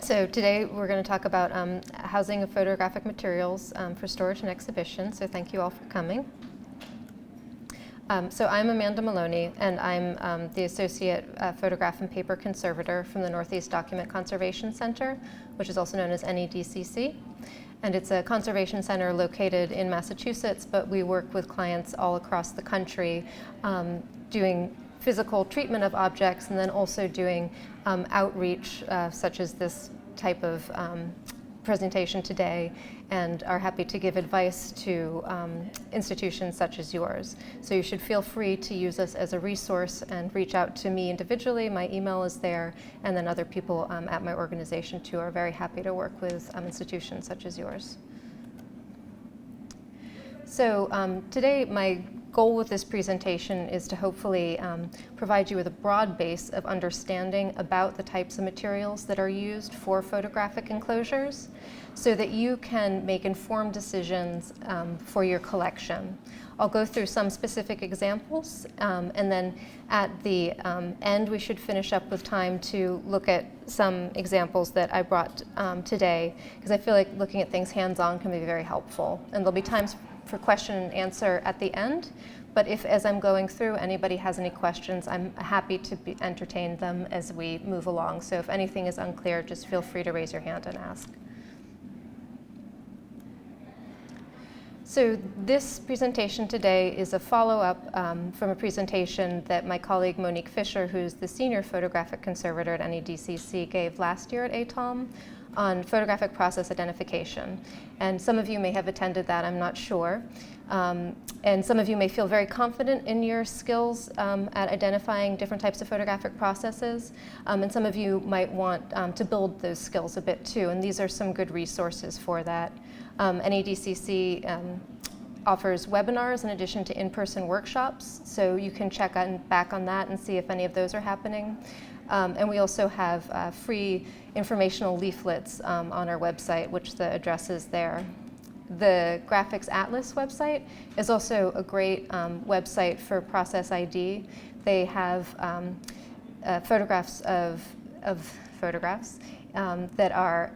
So today we're going to talk about housing of photographic materials for storage and exhibition, so thank you all for coming. So I'm Amanda Maloney, and I'm the Associate Photograph and Paper Conservator from the Northeast Document Conservation Center, which is also known as NEDCC. And it's a conservation center located in Massachusetts, but we work with clients all across the country doing physical treatment of objects and then also doing outreach such as this type of presentation today, and are happy to give advice to institutions such as yours. So you should feel free to use us as a resource and reach out to me individually. My email is there, and then other people at my organization too are very happy to work with institutions such as yours. So today my goal with this presentation is to hopefully provide you with a broad base of understanding about the types of materials that are used for photographic enclosures so that you can make informed decisions for your collection. I'll go through some specific examples, and then at the end we should finish up with time to look at some examples that I brought today, because I feel like looking at things hands-on can be very helpful. And there'll be times for question and answer at the end, but if as I'm going through anybody has any questions, I'm happy to entertain them as we move along. So if anything is unclear, just feel free to raise your hand and ask. So this presentation today is a follow-up from a presentation that my colleague Monique Fisher, who's the Senior Photographic Conservator at NEDCC, gave last year at ATALM on photographic process identification. And some of you may have attended that, I'm not sure. And some of you may feel very confident in your skills at identifying different types of photographic processes. And some of you might want to build those skills a bit too. And these are some good resources for that. NEDCC offers webinars in addition to in-person workshops. So you can check back on that and see if any of those are happening. And we also have free informational leaflets on our website, which the address is there. The Graphics Atlas website is also a great website for process ID. They have photographs of photographs that are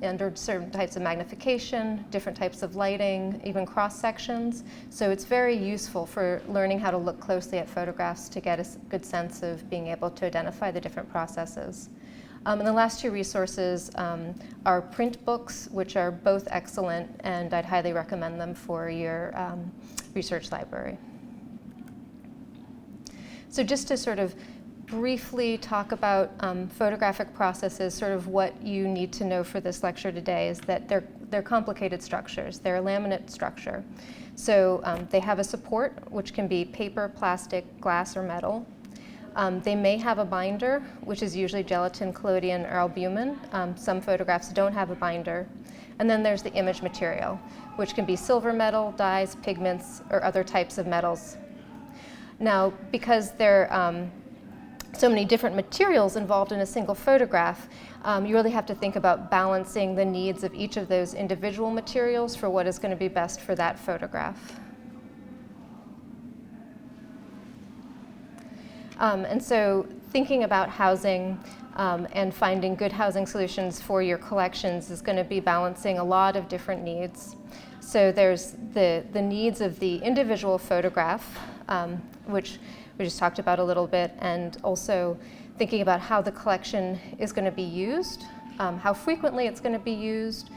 under certain types of magnification, different types of lighting, even cross sections. So it's very useful for learning how to look closely at photographs to get a good sense of being able to identify the different processes. And the last two resources are print books, which are both excellent, and I'd highly recommend them for your research library. So just to sort of briefly talk about photographic processes, sort of what you need to know for this lecture today is that they're complicated structures. They're a laminate structure. So they have a support, which can be paper, plastic, glass, or metal. They may have a binder, which is usually gelatin, collodion, or albumin. Some photographs don't have a binder. And then there's the image material, which can be silver metal, dyes, pigments, or other types of metals. Now, because there are so many different materials involved in a single photograph, you really have to think about balancing the needs of each of those individual materials for what is going to be best for that photograph. And so thinking about housing and finding good housing solutions for your collections is going to be balancing a lot of different needs. So there's the needs of the individual photograph, which we just talked about a little bit, and also thinking about how the collection is going to be used, how frequently it's going to be used,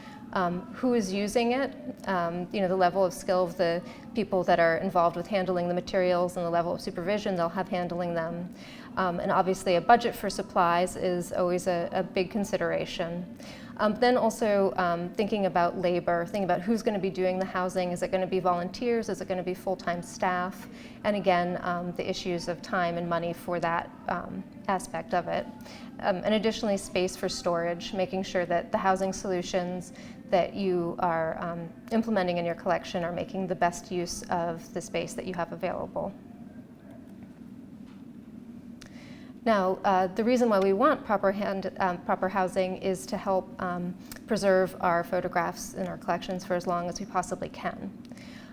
who is using it, the level of skill of the people that are involved with handling the materials and the level of supervision they'll have handling them. And obviously a budget for supplies is always a big consideration. Then also thinking about labor, thinking about who's going to be doing the housing. Is it going to be volunteers? Is it going to be full-time staff? And again, the issues of time and money for that aspect of it. And additionally, space for storage, making sure that the housing solutions that you are implementing in your collection are making the best use of the space that you have available. Now, the reason why we want proper housing is to help preserve our photographs in our collections for as long as we possibly can.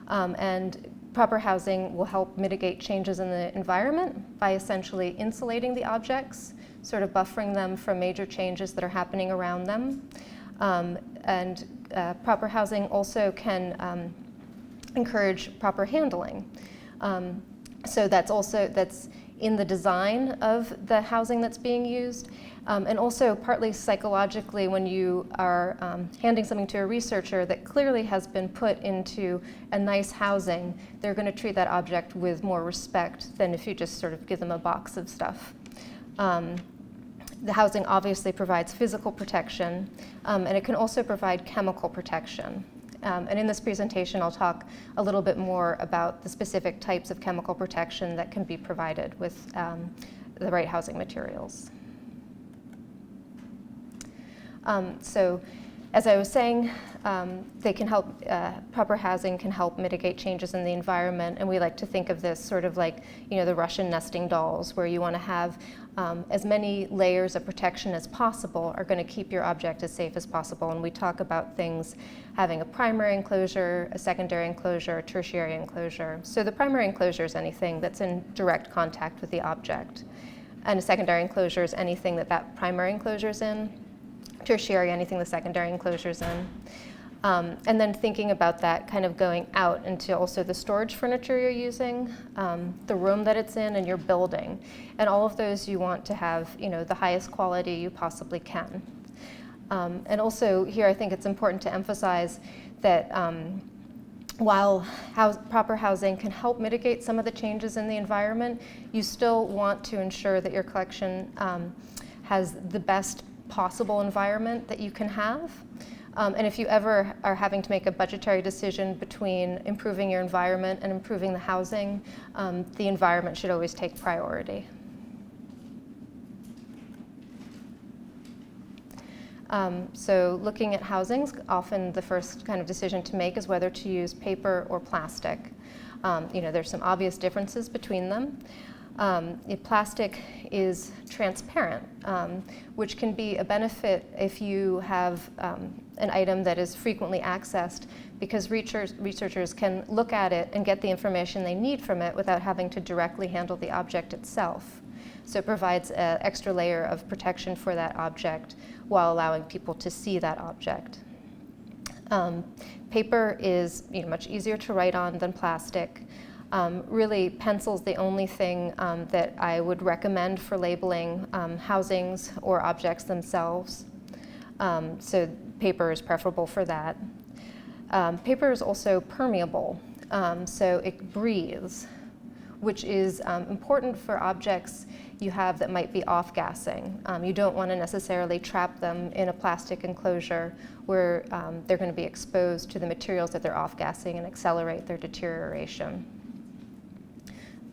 And proper housing will help mitigate changes in the environment by essentially insulating the objects sort of buffering them from major changes that are happening around them. Proper housing also can encourage proper handling. So that's in the design of the housing that's being used. And also partly psychologically, when you are handing something to a researcher that clearly has been put into a nice housing, they're going to treat that object with more respect than if you just sort of give them a box of stuff. The housing obviously provides physical protection, and it can also provide chemical protection. And in this presentation, I'll talk a little bit more about the specific types of chemical protection that can be provided with the right housing materials. So, as I was saying, they can help, proper housing can help mitigate changes in the environment, and we like to think of this sort of like, the Russian nesting dolls, where you want to have as many layers of protection as possible are going to keep your object as safe as possible. And we talk about things having a primary enclosure, a secondary enclosure, a tertiary enclosure. So the primary enclosure is anything that's in direct contact with the object, and a secondary enclosure is anything that primary enclosure is in. Tertiary, anything the secondary enclosure is in. And then thinking about that kind of going out into also the storage furniture you're using, the room that it's in, and your building. And all of those you want to have, the highest quality you possibly can. And also here I think it's important to emphasize that while proper housing can help mitigate some of the changes in the environment, you still want to ensure that your collection has the best possible environment that you can have. And if you ever are having to make a budgetary decision between improving your environment and improving the housing, the environment should always take priority. So looking at housings, often the first kind of decision to make is whether to use paper or plastic. There's some obvious differences between them. Plastic is transparent, which can be a benefit if you have an item that is frequently accessed, because researchers can look at it and get the information they need from it without having to directly handle the object itself. So it provides an extra layer of protection for that object while allowing people to see that object. Paper is much easier to write on than plastic. Really, pencil's the only thing that I would recommend for labeling housings or objects themselves. So paper is preferable for that. Paper is also permeable, so it breathes, which is important for objects you have that might be off-gassing. You don't want to necessarily trap them in a plastic enclosure where they're going to be exposed to the materials that they're off-gassing and accelerate their deterioration.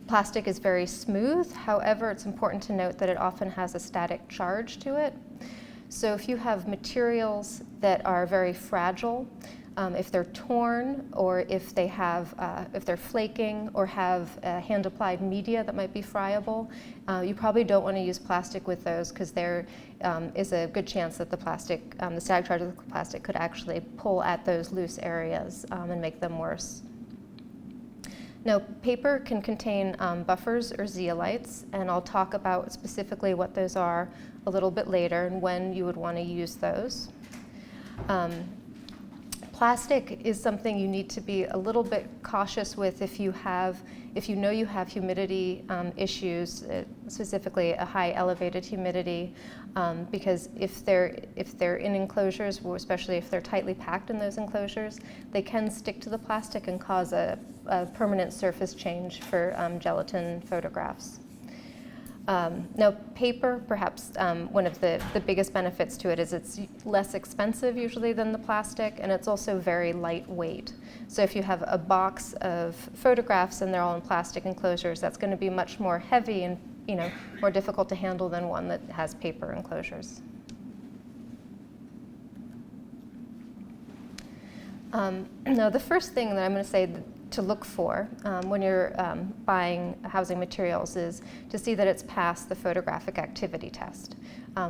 Plastic is very smooth. However, it's important to note that it often has a static charge to it. So if you have materials that are very fragile, if they're torn, or if they're flaking, or have hand-applied media that might be friable, you probably don't want to use plastic with those, because there is a good chance that the static charge of the plastic could actually pull at those loose areas and make them worse. Now, paper can contain buffers or zeolites, and I'll talk about specifically what those are a little bit later and when you would want to use those. Plastic is something you need to be a little bit cautious with if you know you have humidity issues, specifically a high elevated humidity, because if they're in enclosures, especially if they're tightly packed in those enclosures, they can stick to the plastic and cause a permanent surface change for gelatin photographs. Now, paper, perhaps one of the biggest benefits to it is it's less expensive usually than the plastic, and it's also very lightweight. So if you have a box of photographs and they're all in plastic enclosures, that's going to be much more heavy and more difficult to handle than one that has paper enclosures. Now, the first thing that I'm going to say to look for when you're buying housing materials is to see that it's passed the photographic activity test,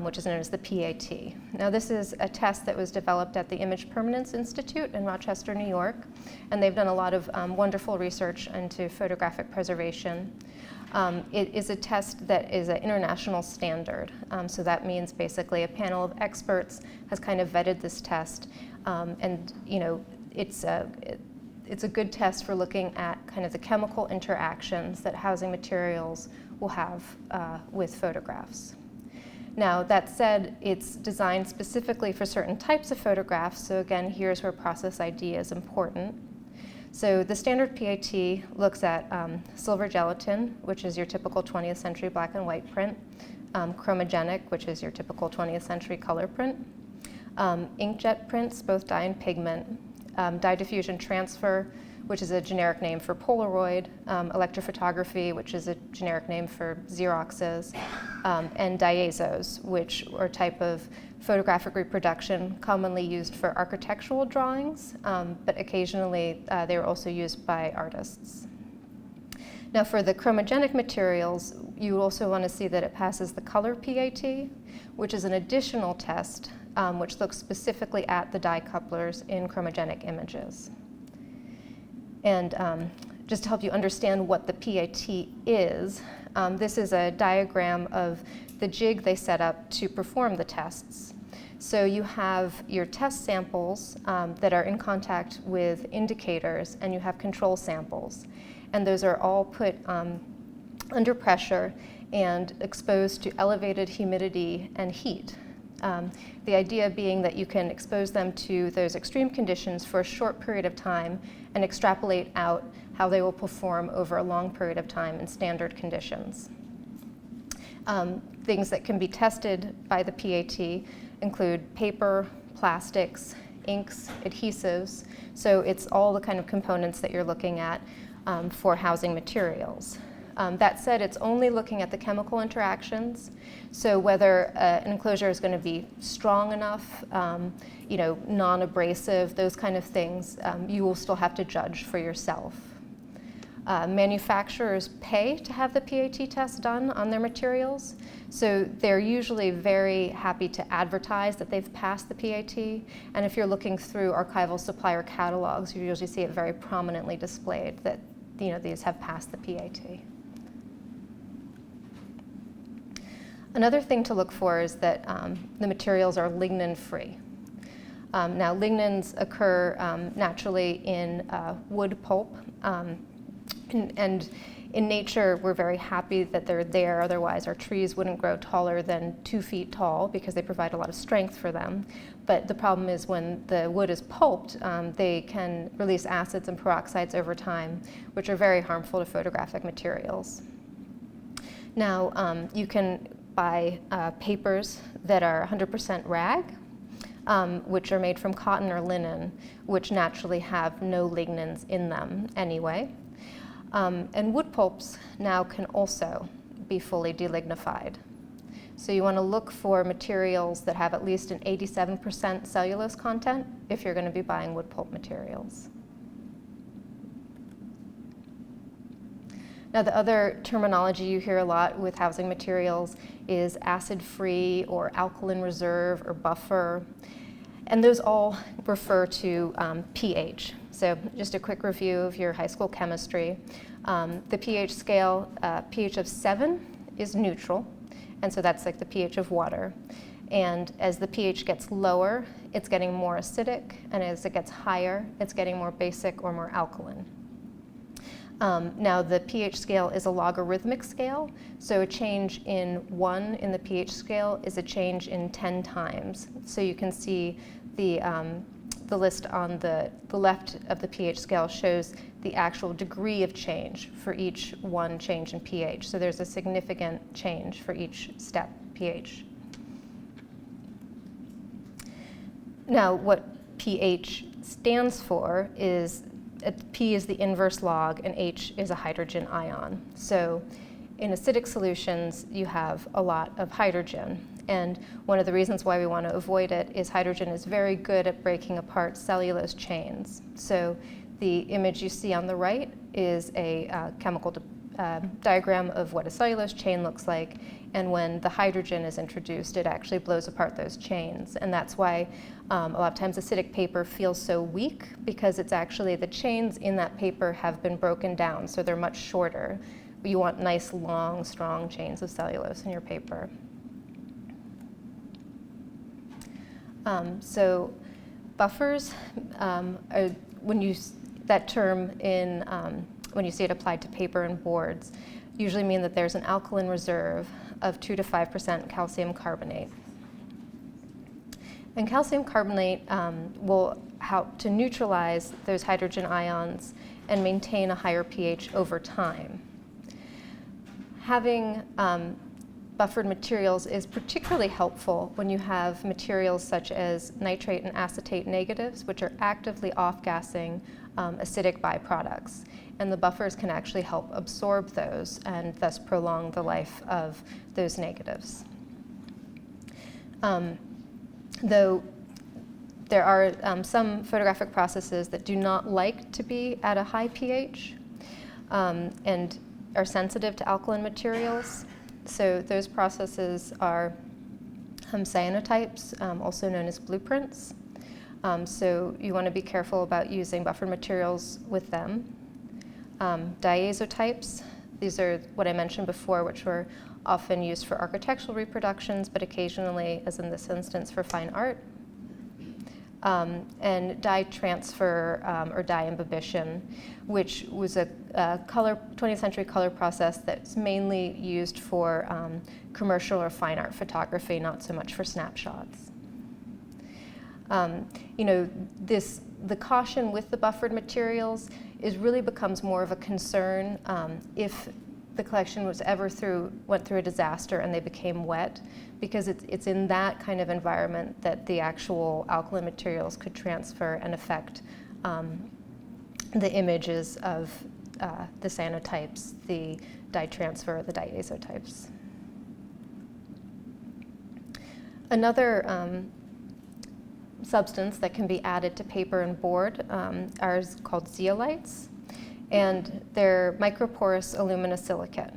which is known as the PAT. Now, this is a test that was developed at the Image Permanence Institute in Rochester, New York, and they've done a lot of wonderful research into photographic preservation. It is a test that is an international standard. So that means basically a panel of experts has kind of vetted this test, and it's a good test for looking at kind of the chemical interactions that housing materials will have with photographs. Now, that said, it's designed specifically for certain types of photographs, so again, here's where process ID is important. So the standard PAT looks at silver gelatin, which is your typical 20th century black and white print, chromogenic, which is your typical 20th century color print, inkjet prints, both dye and pigment, dye diffusion transfer, which is a generic name for Polaroid, electrophotography, which is a generic name for Xeroxes, and diazos, which are a type of photographic reproduction commonly used for architectural drawings, but occasionally they are also used by artists. Now for the chromogenic materials, you also want to see that it passes the color PAT, which is an additional test which looks specifically at the dye couplers in chromogenic images. And just to help you understand what the PAT is, this is a diagram of the jig they set up to perform the tests. So you have your test samples that are in contact with indicators, and you have control samples. And those are all put under pressure and exposed to elevated humidity and heat. The idea being that you can expose them to those extreme conditions for a short period of time and extrapolate out how they will perform over a long period of time in standard conditions. Things that can be tested by the PAT include paper, plastics, inks, adhesives. So it's all the kind of components that you're looking at for housing materials. That said, it's only looking at the chemical interactions. So whether an enclosure is going to be strong enough, non-abrasive, those kind of things, you will still have to judge for yourself. Manufacturers pay to have the PAT test done on their materials. So they're usually very happy to advertise that they've passed the PAT. And if you're looking through archival supplier catalogs, you usually see it very prominently displayed that these have passed the PAT. Another thing to look for is that the materials are lignin-free. Now, lignins occur naturally in wood pulp, and in nature, we're very happy that they're there. Otherwise, our trees wouldn't grow taller than 2 feet tall because they provide a lot of strength for them. But the problem is when the wood is pulped, they can release acids and peroxides over time, which are very harmful to photographic materials. Now, you can buy papers that are 100% rag, which are made from cotton or linen, which naturally have no lignins in them anyway. And wood pulps now can also be fully delignified. So you want to look for materials that have at least an 87% cellulose content if you're going to be buying wood pulp materials. Now, the other terminology you hear a lot with housing materials is acid-free or alkaline reserve or buffer. And those all refer to pH. So just a quick review of your high school chemistry. The pH scale, pH of 7 is neutral, and so that's like the pH of water. And as the pH gets lower, it's getting more acidic, and as it gets higher, it's getting more basic or more alkaline. Now, the pH scale is a logarithmic scale, so a change in 1 in the pH scale is a change in 10 times. So you can see the list on the left of the pH scale shows the actual degree of change for each one change in pH. So there's a significant change for each step pH. Now, what pH stands for is P is the inverse log, and H is a hydrogen ion. So in acidic solutions, you have a lot of hydrogen. And one of the reasons why we want to avoid it is hydrogen is very good at breaking apart cellulose chains. So the image you see on the right is a chemical diagram of what a cellulose chain looks like. And when the hydrogen is introduced, it actually blows apart those chains. And that's why a lot of times acidic paper feels so weak, because it's actually the chains in that paper have been broken down, so they're much shorter. you want nice, long, strong chains of cellulose in your paper. So buffers, when you see it applied to paper and boards, usually mean that there's an alkaline reserve of 2 to 5% calcium carbonate. And calcium carbonate will help to neutralize those hydrogen ions and maintain a higher pH over time. Having buffered materials is particularly helpful when you have materials such as nitrate and acetate negatives, which are actively off-gassing acidic byproducts. And the buffers can actually help absorb those and thus prolong the life of those negatives. Though there are some photographic processes that do not like to be at a high pH and are sensitive to alkaline materials. So those processes are cyanotypes, also known as blueprints. So you want to be careful about using buffered materials with them. Diazotypes, these are what I mentioned before, which were often used for architectural reproductions, but occasionally, as in this instance, for fine art. And dye transfer or dye imbibition, which was a 20th century color process that's mainly used for commercial or fine art photography, not so much for snapshots. The caution with the buffered materials really becomes more of a concern if the collection went through a disaster and they became wet, because it's in that kind of environment that the actual alkaline materials could transfer and affect the images of the cyanotypes, the dye transfer, the diazotypes. Another substance that can be added to paper and board are called zeolites, and they're microporous aluminosilicate,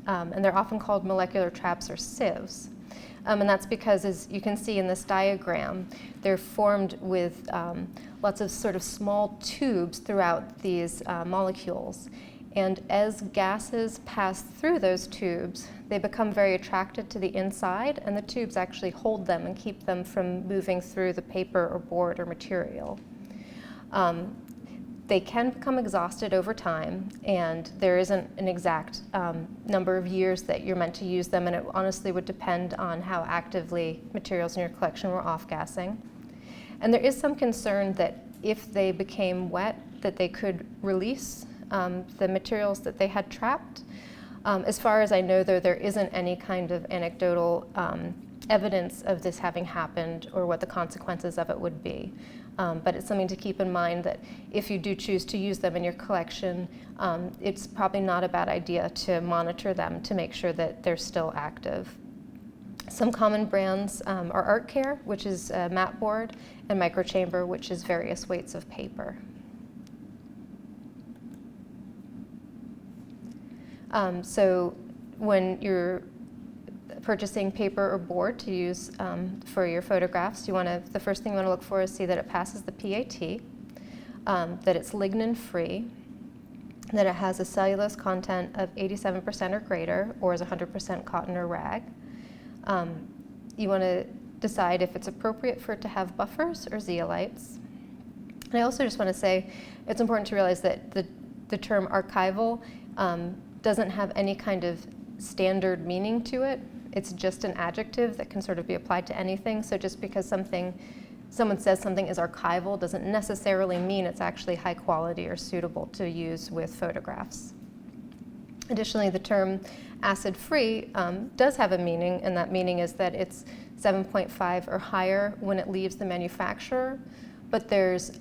and they're often called molecular traps or sieves. And that's because, as you can see in this diagram, they're formed with lots of sort of small tubes throughout these molecules. And as gases pass through those tubes, they become very attracted to the inside, and the tubes actually hold them and keep them from moving through the paper or board or material. They can become exhausted over time, and there isn't an exact number of years that you're meant to use them, and it honestly would depend on how actively materials in your collection were off-gassing. And there is some concern that if they became wet, that they could release the materials that they had trapped. As far as I know, though, there isn't any kind of anecdotal evidence of this having happened or what the consequences of it would be. But it's something to keep in mind that if you do choose to use them in your collection, it's probably not a bad idea to monitor them to make sure that they're still active. Some common brands are Art Care, which is a matte board, and Microchamber, which is various weights of paper. So when you're purchasing paper or board to use for your photographs, the first thing you want to look for is see that it passes the PAT, that it's lignin-free, that it has a cellulose content of 87% or greater, or is 100% cotton or rag. You want to decide if it's appropriate for it to have buffers or zeolites. And I also just want to say it's important to realize that the term archival doesn't have any kind of standard meaning to it. It's just an adjective that can sort of be applied to anything. So just because someone says something is archival doesn't necessarily mean it's actually high quality or suitable to use with photographs. Additionally, the term acid-free does have a meaning, and that meaning is that it's 7.5 or higher when it leaves the manufacturer, but there's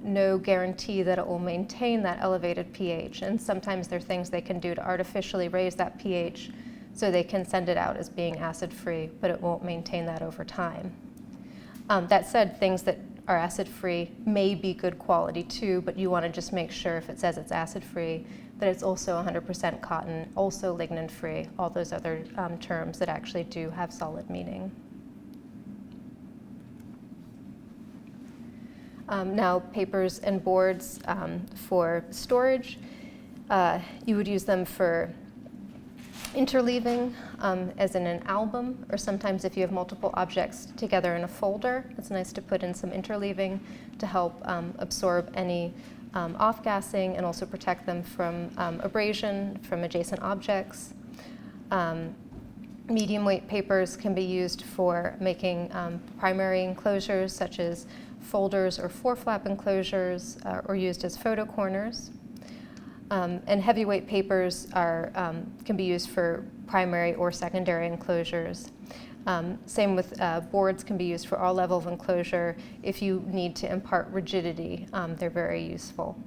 no guarantee that it will maintain that elevated pH. And sometimes there are things they can do to artificially raise that pH so they can send it out as being acid-free, but it won't maintain that over time. That said, things that are acid-free may be good quality too, but you want to just make sure if it says it's acid-free that it's also 100% cotton, also lignin-free, all those other terms that actually do have solid meaning. Now, papers and boards for storage, you would use them for Interleaving, as in an album, or sometimes if you have multiple objects together in a folder, it's nice to put in some interleaving to help absorb any off-gassing and also protect them from abrasion from adjacent objects. Medium weight papers can be used for making primary enclosures such as folders or four-flap enclosures or used as photo corners. And heavyweight papers can be used for primary or secondary enclosures. Same with boards can be used for all level of enclosure. If you need to impart rigidity, they're very useful.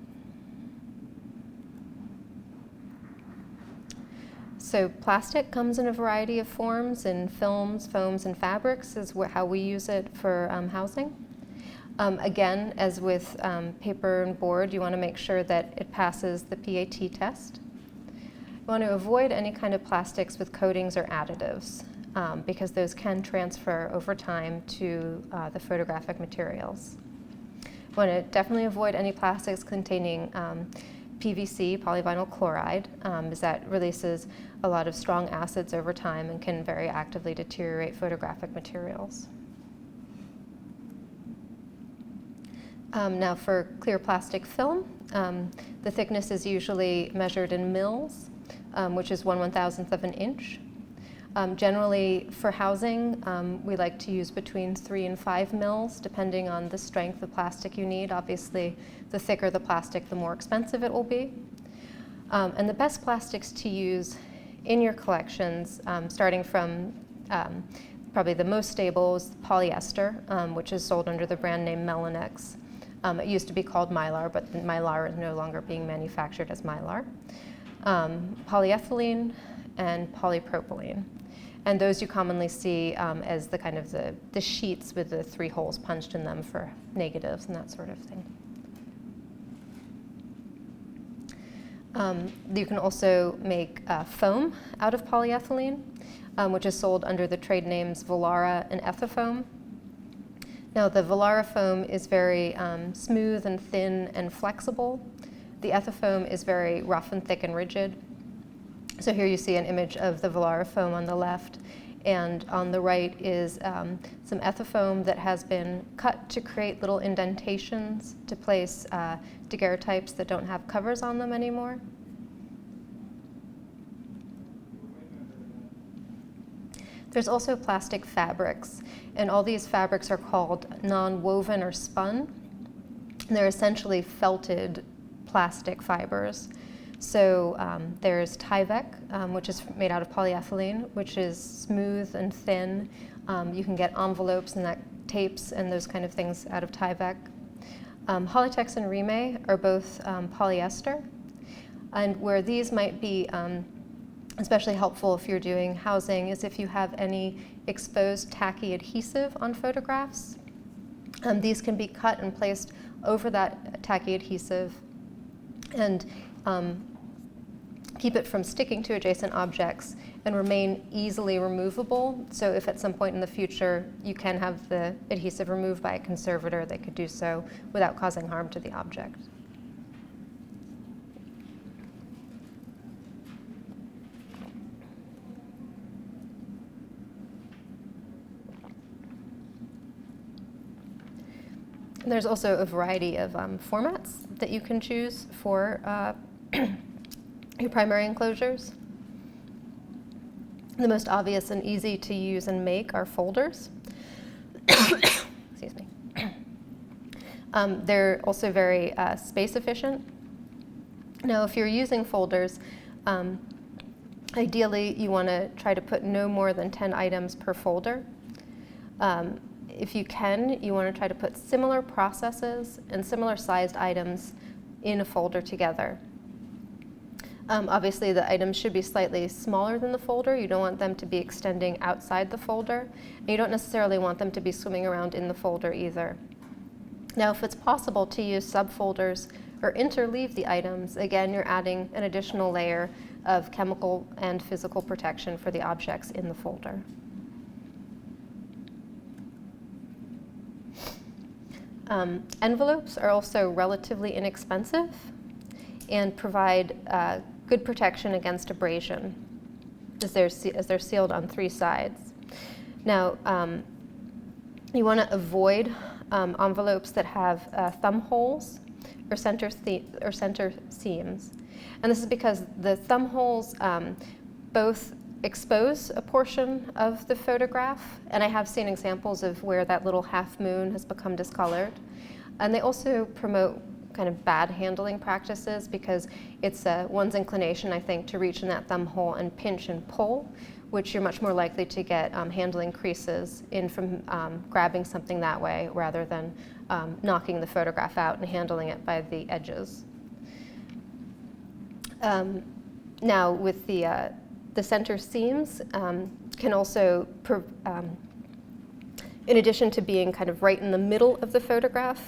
So plastic comes in a variety of forms, in films, foams, and fabrics is how we use it for housing. Again, as with paper and board, you want to make sure that it passes the PAT test. You want to avoid any kind of plastics with coatings or additives because those can transfer over time to the photographic materials. You want to definitely avoid any plastics containing PVC, polyvinyl chloride, as that releases a lot of strong acids over time and can very actively deteriorate photographic materials. Now for clear plastic film, the thickness is usually measured in mils, which is 1/1000th of an inch. Generally for housing, we like to use between 3 and 5 mils, depending on the strength of plastic you need. Obviously, the thicker the plastic, the more expensive it will be. And the best plastics to use in your collections, starting from probably the most stable is polyester, which is sold under the brand name Maloney. It used to be called Mylar, but Mylar is no longer being manufactured as Mylar. Polyethylene and polypropylene. And those you commonly see as the kind of the sheets with the 3 holes punched in them for negatives and that sort of thing. You can also make foam out of polyethylene, which is sold under the trade names Volara and Ethafoam. Now, the Volara foam is very smooth and thin and flexible. The Ethafoam is very rough and thick and rigid. So here you see an image of the Volara foam on the left, and on the right is some Ethafoam that has been cut to create little indentations to place daguerreotypes that don't have covers on them anymore. There's also plastic fabrics, and all these fabrics are called non-woven or spun. And they're essentially felted plastic fibers. So there's Tyvek, which is made out of polyethylene, which is smooth and thin. You can get envelopes and tapes and those kind of things out of Tyvek. Holitex and Rime are both polyester, and where these might be especially helpful if you're doing housing is if you have any exposed tacky adhesive on photographs. These can be cut and placed over that tacky adhesive and keep it from sticking to adjacent objects and remain easily removable. So if at some point in the future you can have the adhesive removed by a conservator, they could do so without causing harm to the object. There's also a variety of formats that you can choose for your primary enclosures. The most obvious and easy to use and make are folders. Excuse me. They're also very space efficient. Now, if you're using folders, ideally you want to try to put no more than 10 items per folder. If you can, you want to try to put similar processes and similar sized items in a folder together. Obviously, the items should be slightly smaller than the folder. You don't want them to be extending outside the folder. And you don't necessarily want them to be swimming around in the folder either. Now, if it's possible to use subfolders or interleave the items, again, you're adding an additional layer of chemical and physical protection for the objects in the folder. Envelopes are also relatively inexpensive and provide good protection against abrasion. as they're sealed on 3 sides. Now, you want to avoid envelopes that have thumb holes or center seams. And this is because the thumb holes both expose a portion of the photograph, and I have seen examples of where that little half moon has become discolored. And they also promote kind of bad handling practices because it's one's inclination, I think, to reach in that thumb hole and pinch and pull, which you're much more likely to get handling creases in from grabbing something that way rather than knocking the photograph out and handling it by the edges. Now, with the center seams can also, in addition to being kind of right in the middle of the photograph,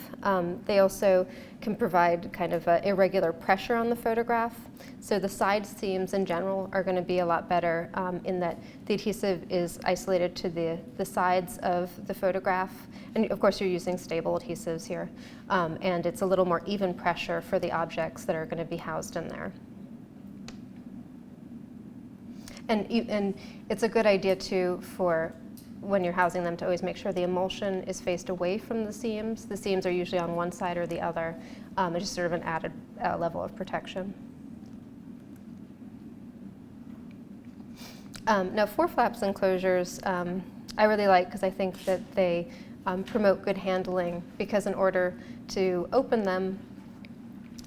they also can provide kind of irregular pressure on the photograph. So the side seams in general are going to be a lot better in that the adhesive is isolated to the sides of the photograph. And of course you're using stable adhesives here. And it's a little more even pressure for the objects that are going to be housed in there. And it's a good idea too for when you're housing them to always make sure the emulsion is faced away from the seams. The seams are usually on one side or the other. It's just sort of an added level of protection. Now, 4-flaps enclosures I really like because I think that they promote good handling, because in order to open them,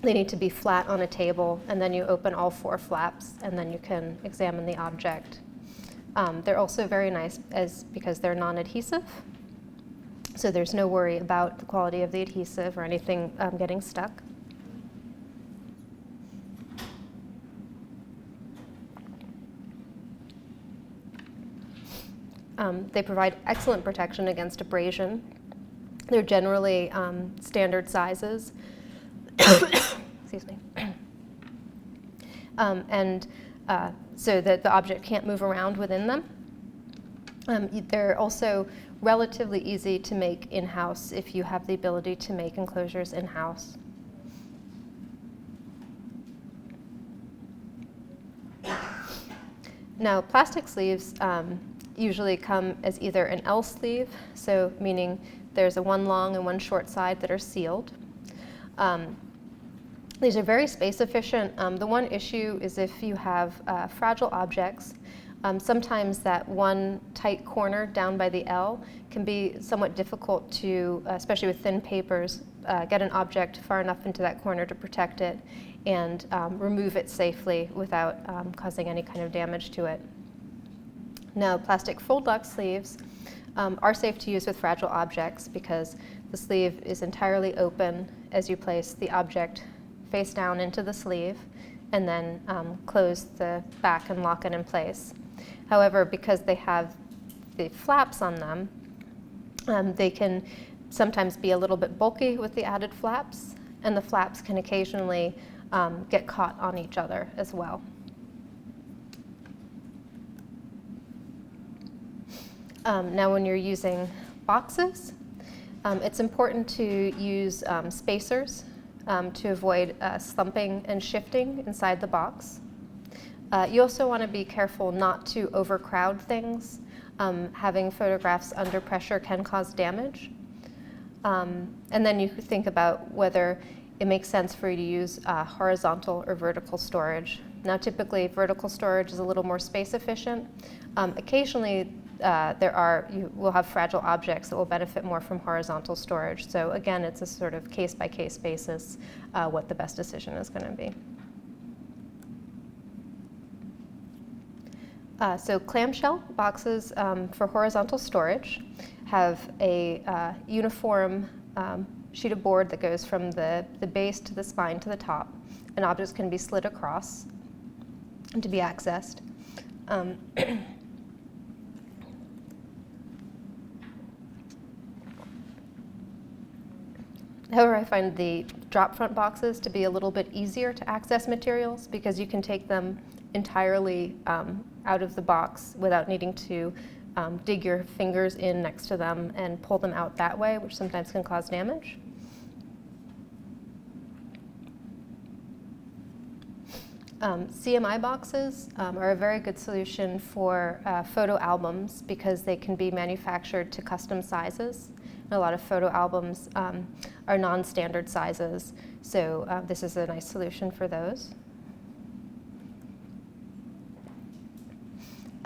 they need to be flat on a table, and then you open all 4 flaps, and then you can examine the object. They're also very nice because they're non-adhesive, so there's no worry about the quality of the adhesive or anything getting stuck. They provide excellent protection against abrasion. They're generally standard sizes. Excuse me. So that the object can't move around within them. They're also relatively easy to make in-house if you have the ability to make enclosures in-house. Now, plastic sleeves usually come as either an L sleeve, so meaning there's a one long and one short side that are sealed. These are very space efficient. The one issue is if you have fragile objects, sometimes that one tight corner down by the L can be somewhat difficult to, especially with thin papers, get an object far enough into that corner to protect it and remove it safely without causing any kind of damage to it. Now, plastic fold lock sleeves are safe to use with fragile objects because the sleeve is entirely open as you place the object face down into the sleeve and then close the back and lock it in place. However, because they have the flaps on them, they can sometimes be a little bit bulky with the added flaps, and the flaps can occasionally get caught on each other as well. Now, when you're using boxes, it's important to use spacers to avoid slumping and shifting inside the box. You also want to be careful not to overcrowd things. Having photographs under pressure can cause damage. And then you could think about whether it makes sense for you to use horizontal or vertical storage. Now, typically, vertical storage is a little more space efficient. Occasionally, you will have fragile objects that will benefit more from horizontal storage. So again, it's a sort of case-by-case basis what the best decision is going to be. So clamshell boxes for horizontal storage have a uniform sheet of board that goes from the base to the spine to the top, and objects can be slid across to be accessed. However, I find the drop front boxes to be a little bit easier to access materials because you can take them entirely out of the box without needing to dig your fingers in next to them and pull them out that way, which sometimes can cause damage. CMI boxes are a very good solution for photo albums because they can be manufactured to custom sizes. And a lot of photo albums are non-standard sizes, so this is a nice solution for those.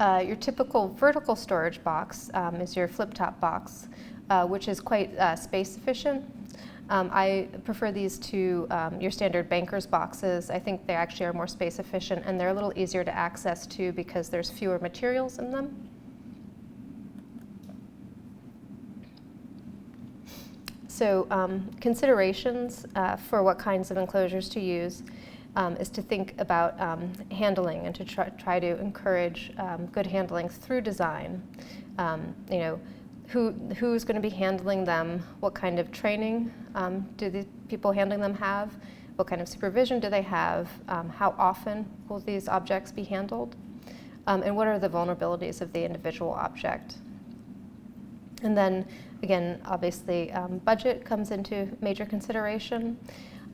Your typical vertical storage box is your flip-top box, which is quite space efficient. I prefer these to your standard banker's boxes. I think they actually are more space efficient and they're a little easier to access too because there's fewer materials in them. So considerations for what kinds of enclosures to use is to think about handling and to try to encourage good handling through design. You know, who's going to be handling them? What kind of training do the people handling them have? What kind of supervision do they have? How often will these objects be handled? And what are the vulnerabilities of the individual object? And then, again, obviously, budget comes into major consideration.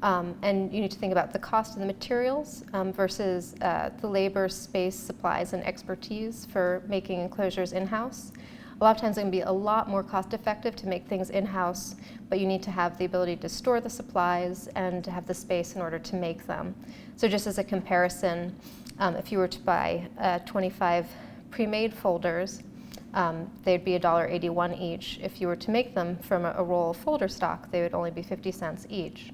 And you need to think about the cost of the materials versus the labor, space, supplies, and expertise for making enclosures in-house. A lot of times it can be a lot more cost-effective to make things in-house, but you need to have the ability to store the supplies and to have the space in order to make them. So just as a comparison, if you were to buy 25 pre-made folders, they'd be $1.81 each. If you were to make them from a roll of folder stock, they would only be 50 cents each.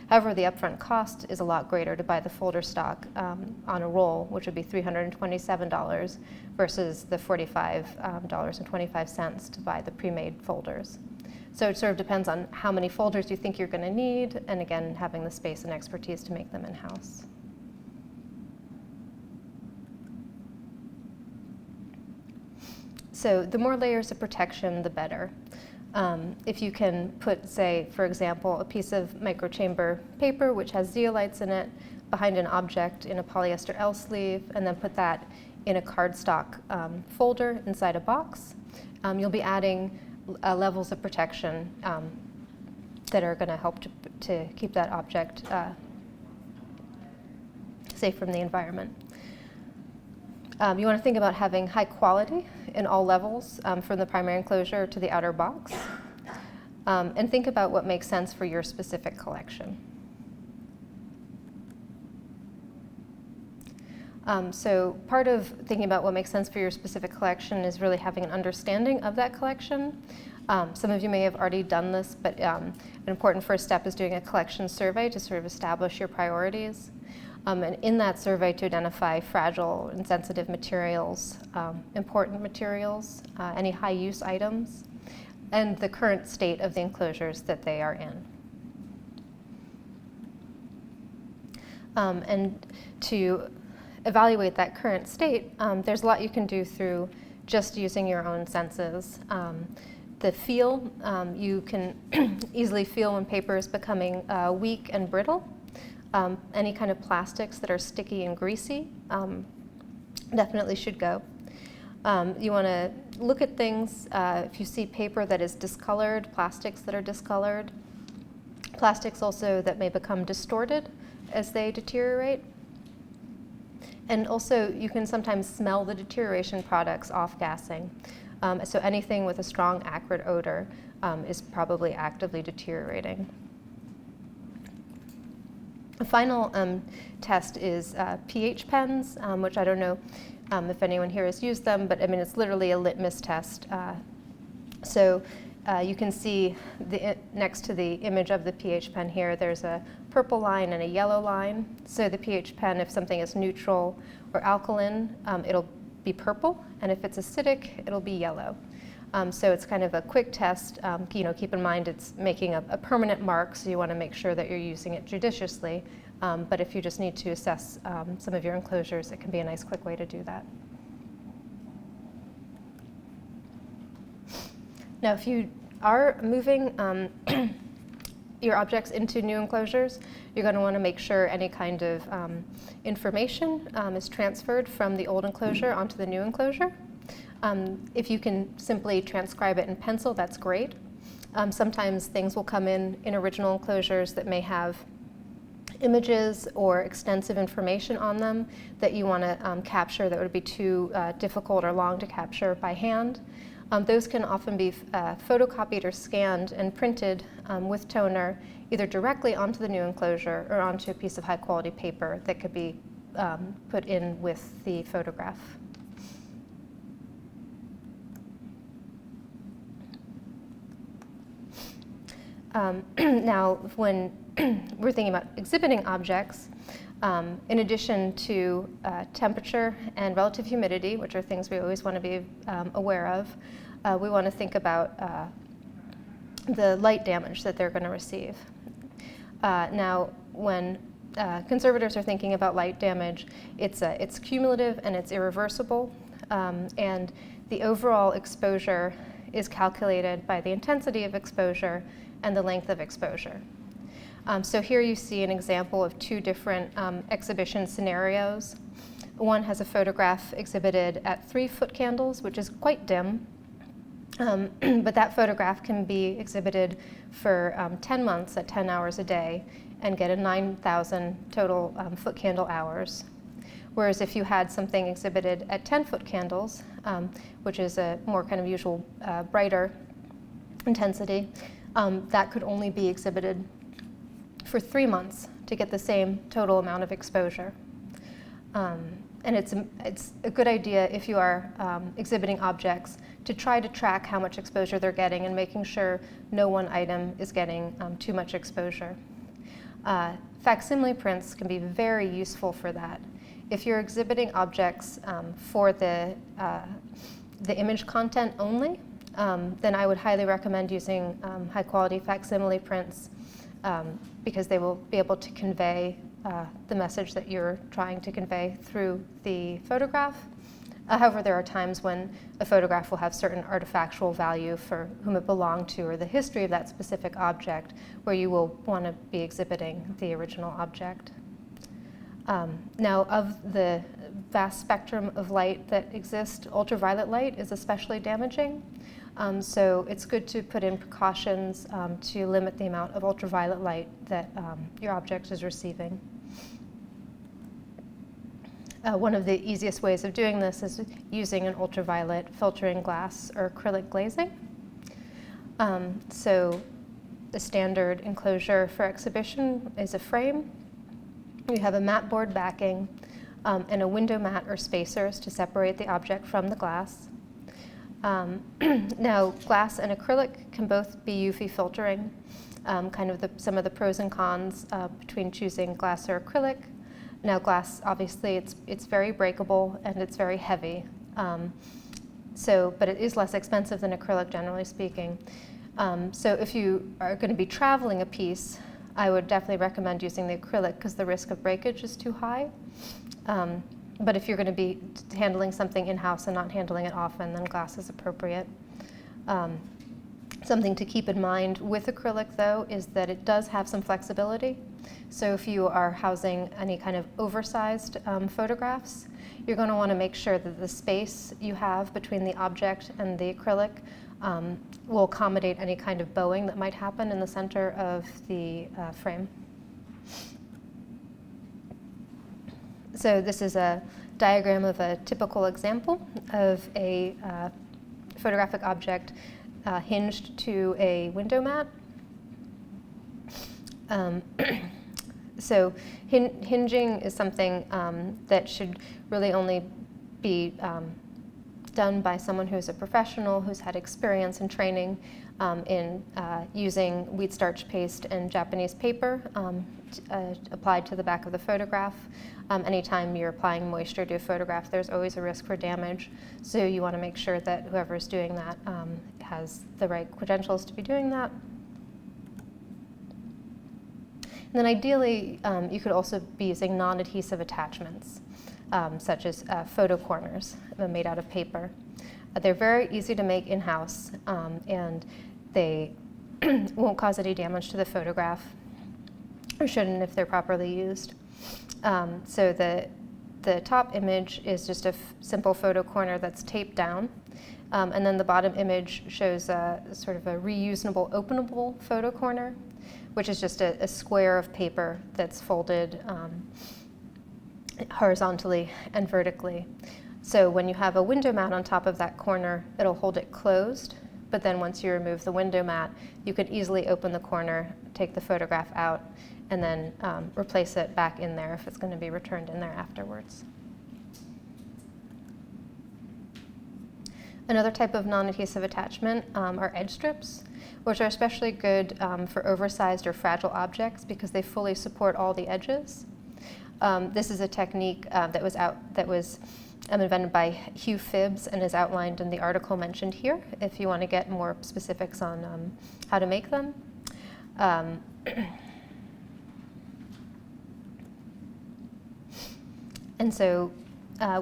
However, the upfront cost is a lot greater to buy the folder stock on a roll, which would be $327 versus the $45.25 to buy the pre-made folders. So it sort of depends on how many folders you think you're going to need, and again, having the space and expertise to make them in-house. So the more layers of protection, the better. If you can put, say, for example, a piece of microchamber paper which has zeolites in it behind an object in a polyester L sleeve, and then put that in a cardstock folder inside a box, you'll be adding levels of protection that are going to help to keep that object safe from the environment. You want to think about having high quality in all levels, from the primary enclosure to the outer box, and think about what makes sense for your specific collection. So part of thinking about what makes sense for your specific collection is really having an understanding of that collection. Some of you may have already done this, but an important first step is doing a collection survey to sort of establish your priorities. And in that survey to identify fragile and sensitive materials, important materials, any high-use items, and the current state of the enclosures that they are in. And to evaluate that current state, there's a lot you can do through just using your own senses. The feel, you can easily feel when paper is becoming weak and brittle. Any kind of plastics that are sticky and greasy definitely should go. You want to look at things, if you see paper that is discolored, plastics that are discolored, plastics also that may become distorted as they deteriorate. And also you can sometimes smell the deterioration products off-gassing. So anything with a strong acrid odor is probably actively deteriorating. The final test is pH pens, which I don't know if anyone here has used them, but I mean, it's literally a litmus test. So you can see next to the image of the pH pen here, there's a purple line and a yellow line. So the pH pen, if something is neutral or alkaline, it'll be purple, and if it's acidic, it'll be yellow. So it's kind of a quick test. Keep in mind it's making a permanent mark, so you want to make sure that you're using it judiciously. But if you just need to assess some of your enclosures, it can be a nice quick way to do that. Now, if you are moving your objects into new enclosures, you're going to want to make sure any kind of information is transferred from the old enclosure onto the new enclosure. If you can simply transcribe it in pencil, that's great. Sometimes things will come in original enclosures that may have images or extensive information on them that you want to capture that would be too difficult or long to capture by hand. Those can often be photocopied or scanned and printed with toner either directly onto the new enclosure or onto a piece of high quality paper that could be put in with the photograph. Now, when we're thinking about exhibiting objects, in addition to temperature and relative humidity, which are things we always want to be aware of, we want to think about the light damage that they're going to receive. Now, when conservators are thinking about light damage, it's cumulative and it's irreversible, and the overall exposure is calculated by the intensity of exposure and the length of exposure. So here you see an example of two different exhibition scenarios. One has a photograph exhibited at 3 foot candles, which is quite dim, but that photograph can be exhibited for 10 months at 10 hours a day and get a 9,000 total foot candle hours. Whereas if you had something exhibited at 10 foot candles, which is a more kind of usual brighter intensity, that could only be exhibited for 3 months to get the same total amount of exposure. And it's a good idea if you are exhibiting objects to try to track how much exposure they're getting and making sure no one item is getting too much exposure. Facsimile prints can be very useful for that. If you're exhibiting objects for the image content only, then I would highly recommend using high quality facsimile prints because they will be able to convey the message that you're trying to convey through the photograph. However, there are times when a photograph will have certain artifactual value for whom it belonged to or the history of that specific object where you will want to be exhibiting the original object. Now, of the vast spectrum of light that exists, ultraviolet light is especially damaging. So it's good to put in precautions to limit the amount of ultraviolet light that your object is receiving. One of the easiest ways of doing this is using an ultraviolet filtering glass or acrylic glazing. So the standard enclosure for exhibition is a frame. You have a mat board backing and a window mat or spacers to separate the object from the glass. Now, glass and acrylic can both be UV filtering, kind of some of the pros and cons between choosing glass or acrylic. Now, glass, obviously, it's very breakable and it's very heavy, but it is less expensive than acrylic, generally speaking. So if you are going to be traveling a piece, I would definitely recommend using the acrylic because the risk of breakage is too high. But if you're going to be handling something in-house and not handling it often, then glass is appropriate. Something to keep in mind with acrylic, though, is that it does have some flexibility. So if you are housing any kind of oversized photographs, you're going to want to make sure that the space you have between the object and the acrylic will accommodate any kind of bowing that might happen in the center of the frame. So this is a diagram of a typical example of a photographic object hinged to a window mat. So hinging is something that should really only be done by someone who's a professional, who's had experience and training in using wheat starch paste and Japanese paper applied to the back of the photograph. Anytime you're applying moisture to a photograph, there's always a risk for damage. So you want to make sure that whoever's doing that has the right credentials to be doing that. And then ideally, you could also be using non-adhesive attachments, such as photo corners made out of paper. They're very easy to make in-house, and they won't cause any damage to the photograph, or shouldn't if they're properly used. So the top image is just a simple photo corner that's taped down, and then the bottom image shows a sort of a reusable, openable photo corner, which is just a square of paper that's folded horizontally and vertically. So when you have a window mat on top of that corner, it'll hold it closed, but then once you remove the window mat, you could easily open the corner, take the photograph out, and then replace it back in there if it's going to be returned in there afterwards. Another type of non-adhesive attachment are edge strips, which are especially good for oversized or fragile objects because they fully support all the edges. This is a technique that was invented by Hugh Phibbs and is outlined in the article mentioned here if you want to get more specifics on how to make them. And so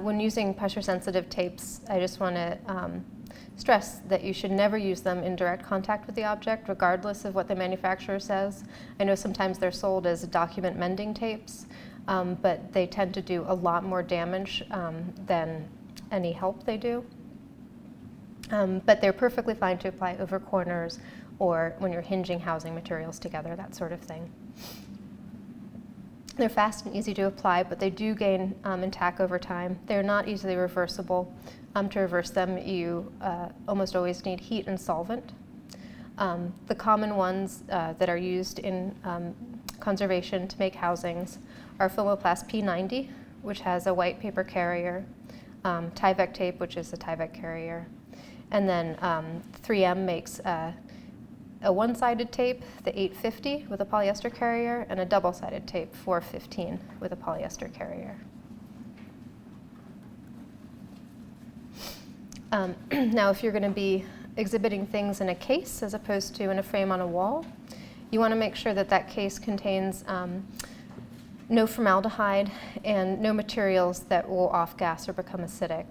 when using pressure-sensitive tapes, I just want to stress that you should never use them in direct contact with the object, regardless of what the manufacturer says. I know sometimes they're sold as document mending tapes, but they tend to do a lot more damage than any help they do. But they're perfectly fine to apply over corners or when you're hinging housing materials together, that sort of thing. They're fast and easy to apply, but they do gain in tack over time. They're not easily reversible. To reverse them, you almost always need heat and solvent. The common ones that are used in conservation to make housings are Filmoplast P90, which has a white paper carrier, Tyvek tape, which is a Tyvek carrier, and then 3M makes a one-sided tape, the 850 with a polyester carrier, and a double-sided tape, 415 with a polyester carrier. Now, if you're going to be exhibiting things in a case as opposed to in a frame on a wall, you want to make sure that that case contains no formaldehyde and no materials that will off-gas or become acidic.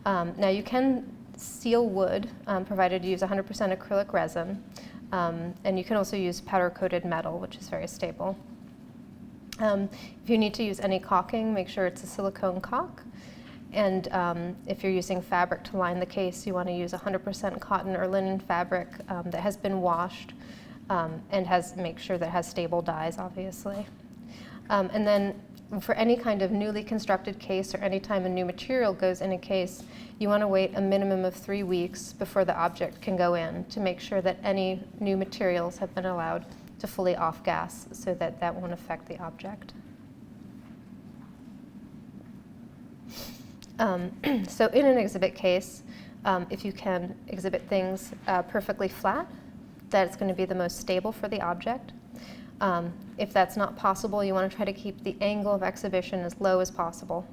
Now, you can seal wood, provided you use 100% acrylic resin, and you can also use powder-coated metal, which is very stable. If you need to use any caulking, make sure it's a silicone caulk. And if you're using fabric to line the case, you want to use 100% cotton or linen fabric that has been washed and make sure that it has stable dyes, obviously. And then for any kind of newly constructed case or any time a new material goes in a case, you want to wait a minimum of 3 weeks before the object can go in to make sure that any new materials have been allowed to fully off-gas so that that won't affect the object. So in an exhibit case, if you can exhibit things perfectly flat, that's going to be the most stable for the object. If that's not possible, you want to try to keep the angle of exhibition as low as possible.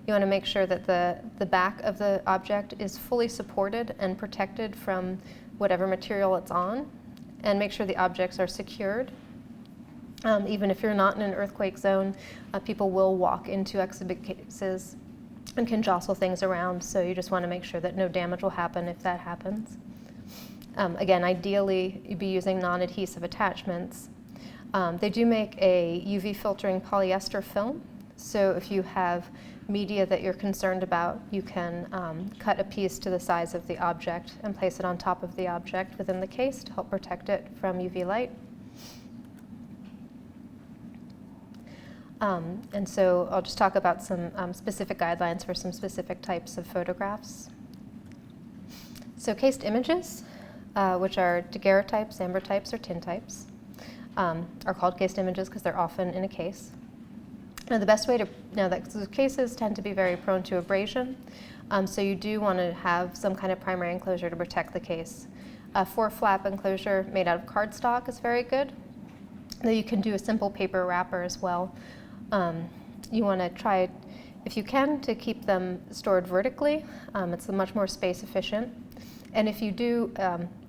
You want to make sure that the back of the object is fully supported and protected from whatever material it's on, and make sure the objects are secured. Even if you're not in an earthquake zone, people will walk into exhibit cases and can jostle things around, so you just want to make sure that no damage will happen if that happens. Again, ideally, you'd be using non-adhesive attachments. They do make a UV filtering polyester film, so if you have media that you're concerned about, you can cut a piece to the size of the object and place it on top of the object within the case to help protect it from UV light. And so I'll just talk about some specific guidelines for some specific types of photographs. So cased images, which are daguerreotypes, ambrotypes, or tintypes, are called cased images because they're often in a case. Now, the best way to know that the cases tend to be very prone to abrasion, so you do want to have some kind of primary enclosure to protect the case. A 4-flap enclosure made out of cardstock is very good, though you can do a simple paper wrapper as well. You want to try, if you can, to keep them stored vertically. It's much more space efficient. And if you do,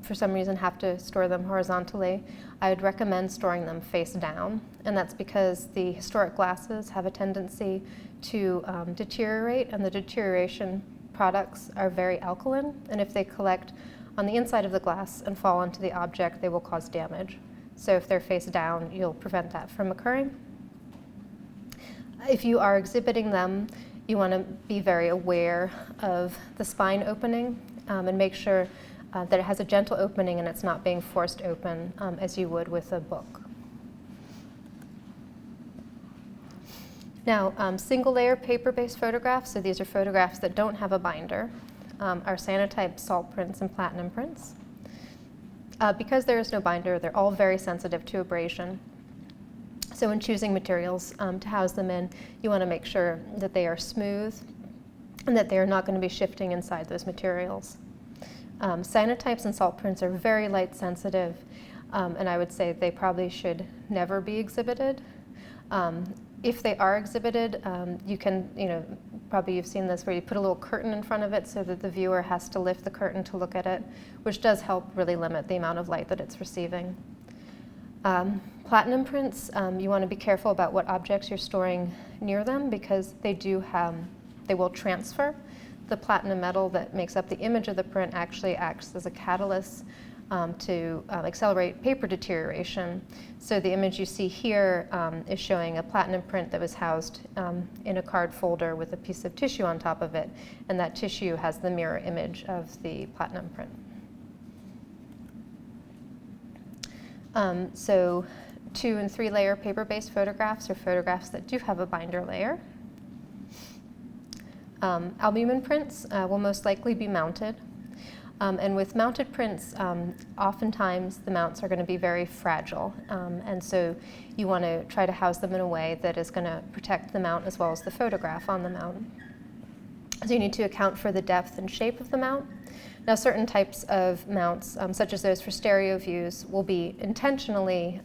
for some reason, have to store them horizontally, I would recommend storing them face down. And that's because the historic glasses have a tendency to deteriorate, and the deterioration products are very alkaline. And if they collect on the inside of the glass and fall onto the object, they will cause damage. So if they're face down, you'll prevent that from occurring. If you are exhibiting them, you want to be very aware of the spine opening and make sure that it has a gentle opening and it's not being forced open as you would with a book. Now, single-layer paper-based photographs, so these are photographs that don't have a binder, are cyanotype salt prints and platinum prints. Because there is no binder, they're all very sensitive to abrasion. So when choosing materials to house them in, you want to make sure that they are smooth and that they are not going to be shifting inside those materials. Cyanotypes and salt prints are very light sensitive, and I would say they probably should never be exhibited. If they are exhibited, you can, probably you've seen this where you put a little curtain in front of it so that the viewer has to lift the curtain to look at it, which does help really limit the amount of light that it's receiving. Platinum prints, you want to be careful about what objects you're storing near them because they will transfer. The platinum metal that makes up the image of the print actually acts as a catalyst to accelerate paper deterioration. So the image you see here is showing a platinum print that was housed in a card folder with a piece of tissue on top of it, and that tissue has the mirror image of the platinum print. So 2- and 3-layer paper-based photographs are photographs that do have a binder layer. Albumin prints will most likely be mounted. And with mounted prints, oftentimes the mounts are going to be very fragile. And so you want to try to house them in a way that is going to protect the mount as well as the photograph on the mount. So you need to account for the depth and shape of the mount. Now certain types of mounts, such as those for stereo views, will be intentionally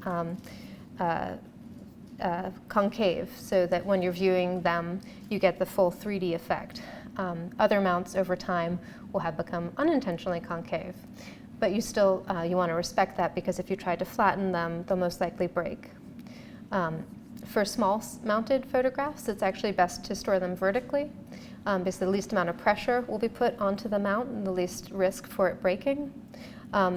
concave so that when you're viewing them, you get the full 3D effect. Other mounts over time will have become unintentionally concave. But you still, you want to respect that because if you try to flatten them, they'll most likely break. For small mounted photographs, it's actually best to store them vertically because the least amount of pressure will be put onto the mount and the least risk for it breaking.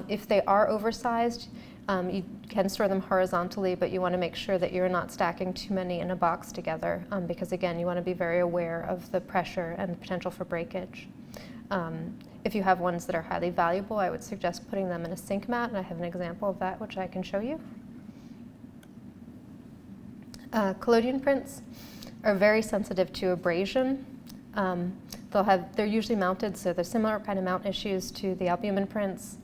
If they are oversized, you can store them horizontally, but you want to make sure that you're not stacking too many in a box together because, again, you want to be very aware of the pressure and the potential for breakage. If you have ones that are highly valuable, I would suggest putting them in a sink mat, and I have an example of that which I can show you. Collodion prints are very sensitive to abrasion. They're usually mounted, so they're similar kind of mount issues to the albumin prints.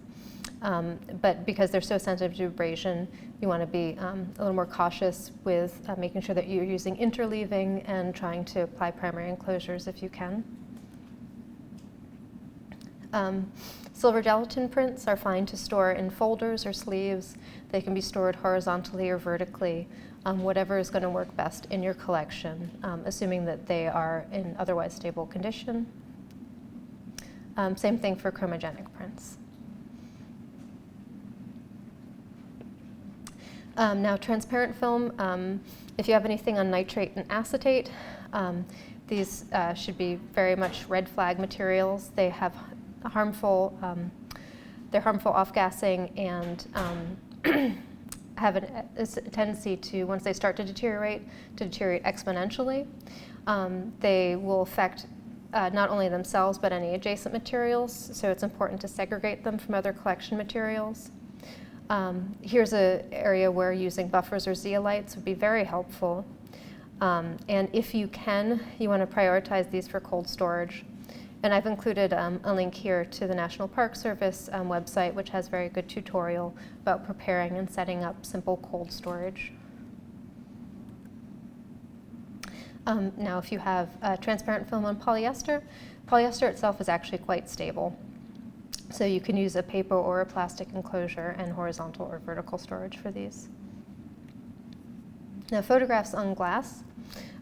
But because they're so sensitive to abrasion, you want to be a little more cautious with making sure that you're using interleaving and trying to apply primary enclosures if you can. Silver gelatin prints are fine to store in folders or sleeves. They can be stored horizontally or vertically, whatever is going to work best in your collection, assuming that they are in otherwise stable condition. Same thing for chromogenic prints. Now, transparent film, if you have anything on nitrate and acetate, these should be very much red flag materials. They have they're harmful off-gassing and have a tendency to, once they start to deteriorate exponentially. They will affect not only themselves, but any adjacent materials, so it's important to segregate them from other collection materials. Here's an area where using buffers or zeolites would be very helpful. And if you can, you want to prioritize these for cold storage. And I've included a link here to the National Park Service website, which has a very good tutorial about preparing and setting up simple cold storage. Now, if you have transparent film on polyester, polyester itself is actually quite stable. So you can use a paper or a plastic enclosure and horizontal or vertical storage for these. Now, photographs on glass.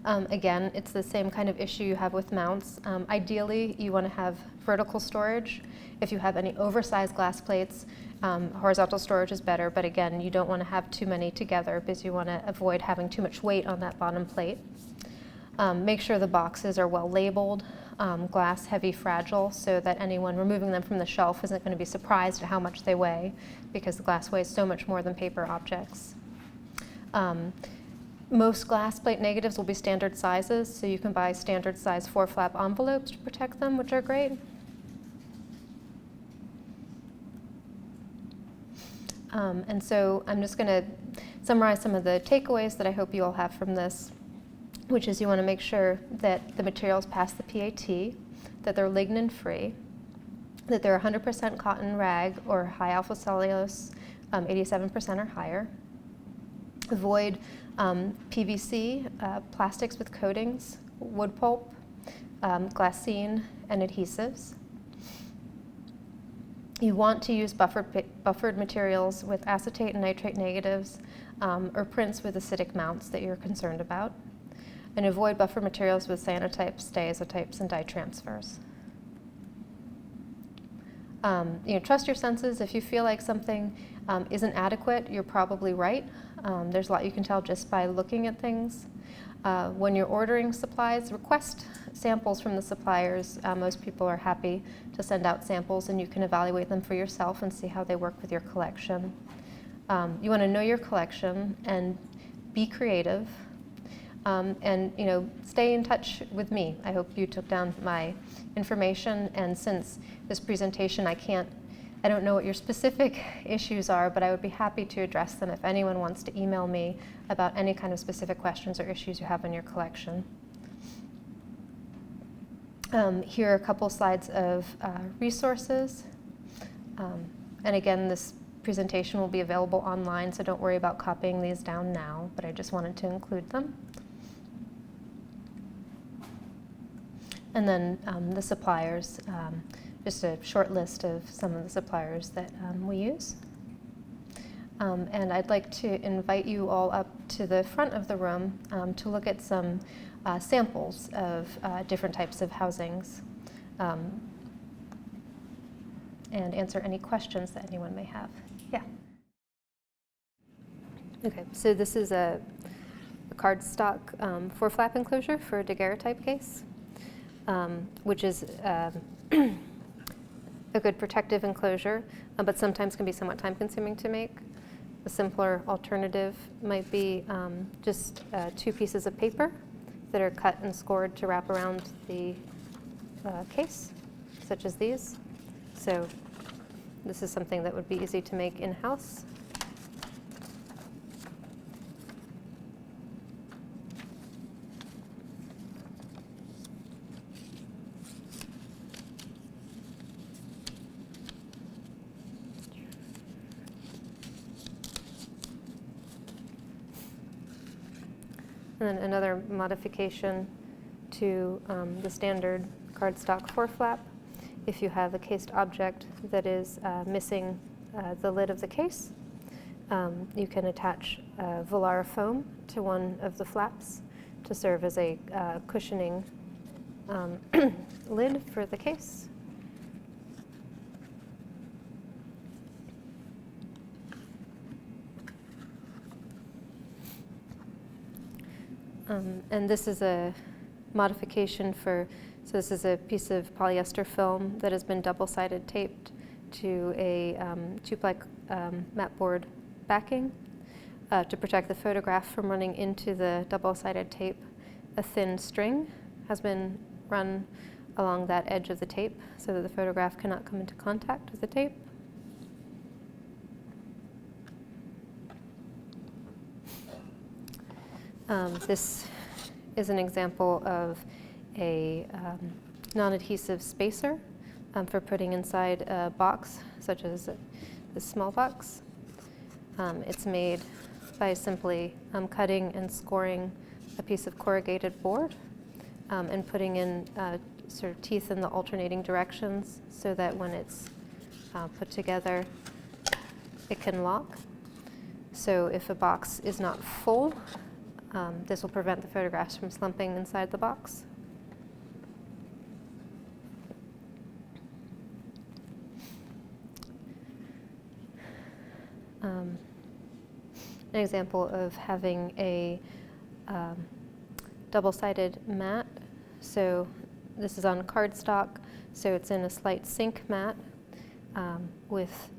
Again, it's the same kind of issue you have with mounts. Ideally, you want to have vertical storage. If you have any oversized glass plates, horizontal storage is better, but again, you don't want to have too many together because you want to avoid having too much weight on that bottom plate. Make sure the boxes are well labeled, glass, heavy, fragile, so that anyone removing them from the shelf isn't going to be surprised at how much they weigh, because the glass weighs so much more than paper objects. Most glass plate negatives will be standard sizes, so you can buy standard size 4-flap envelopes to protect them, which are great. And so I'm just going to summarize some of the takeaways that I hope you all have from this, which is you want to make sure that the materials pass the PAT, that they're lignin-free, that they're 100% cotton rag or high alpha cellulose, 87% or higher. Avoid PVC, plastics with coatings, wood pulp, glassine, and adhesives. You want to use buffered materials with acetate and nitrate negatives, or prints with acidic mounts that you're concerned about. And avoid buffer materials with cyanotypes, diazotypes, and dye transfers. Trust your senses. If you feel like something isn't adequate, you're probably right. There's a lot you can tell just by looking at things. When you're ordering supplies, request samples from the suppliers. Most people are happy to send out samples, and you can evaluate them for yourself and see how they work with your collection. You want to know your collection and be creative. And stay in touch with me. I hope you took down my information, and since this presentation I don't know what your specific issues are, but I would be happy to address them if anyone wants to email me about any kind of specific questions or issues you have in your collection. Here are a couple slides of resources. And again, this presentation will be available online, so don't worry about copying these down now, but I just wanted to include them. And then the suppliers, just a short list of some of the suppliers that we use. And I'd like to invite you all up to the front of the room to look at some samples of different types of housings and answer any questions that anyone may have. Yeah. Okay, so this is a cardstock 4-flap enclosure for a daguerreotype case. Which is a good protective enclosure, but sometimes can be somewhat time-consuming to make. A simpler alternative might be just 2 pieces of paper that are cut and scored to wrap around the case, such as these. So this is something that would be easy to make in-house. And then another modification to the standard cardstock 4-flap. If you have a cased object that is missing the lid of the case, you can attach Volara foam to one of the flaps to serve as a cushioning lid for the case. And this is a modification so this is a piece of polyester film that has been double-sided taped to a two-ply mat board backing to protect the photograph from running into the double-sided tape. A thin string has been run along that edge of the tape so that the photograph cannot come into contact with the tape. This is an example of a non-adhesive spacer for putting inside a box, such as this small box. It's made by simply cutting and scoring a piece of corrugated board and putting in sort of teeth in the alternating directions so that when it's put together, it can lock. So if a box is not full, this will prevent the photographs from slumping inside the box. An example of having a double-sided mat. So this is on cardstock, so it's in a slight sink mat with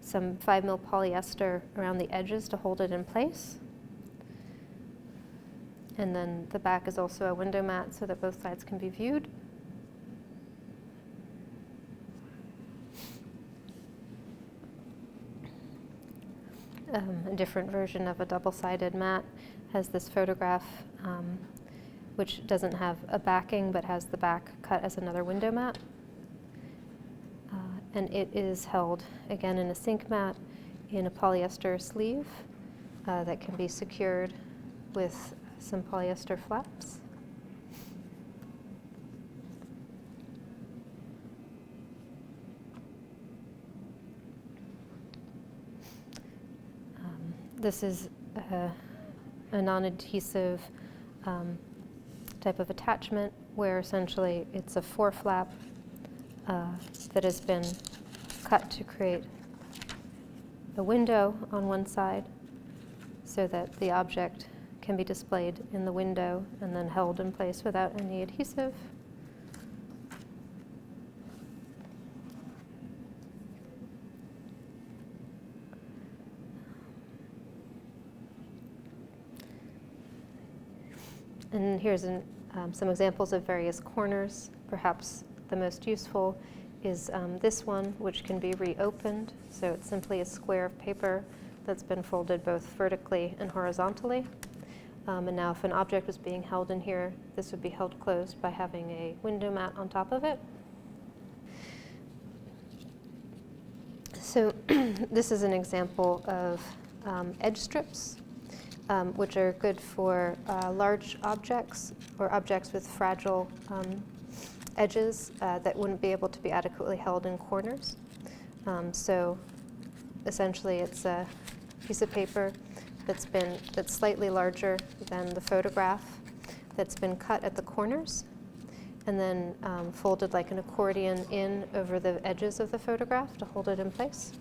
some 5mm polyester around the edges to hold it in place. And then the back is also a window mat so that both sides can be viewed. a different version of a double-sided mat has this photograph, which doesn't have a backing but has the back cut as another window mat. And it is held, again, in a sink mat in a polyester sleeve that can be secured with some polyester flaps. This is a non-adhesive type of attachment where essentially it's a four-flap that has been cut to create a window on one side so that the object can be displayed in the window and then held in place without any adhesive. And here's some examples of various corners. Perhaps the most useful is this one, which can be reopened. So it's simply a square of paper that's been folded both vertically and horizontally. And now if an object was being held in here, this would be held closed by having a window mat on top of it. So this is an example of edge strips, which are good for large objects or objects with fragile edges that wouldn't be able to be adequately held in corners. So essentially it's a piece of paper that's slightly larger than the photograph, that's been cut at the corners and then folded like an accordion in over the edges of the photograph to hold it in place.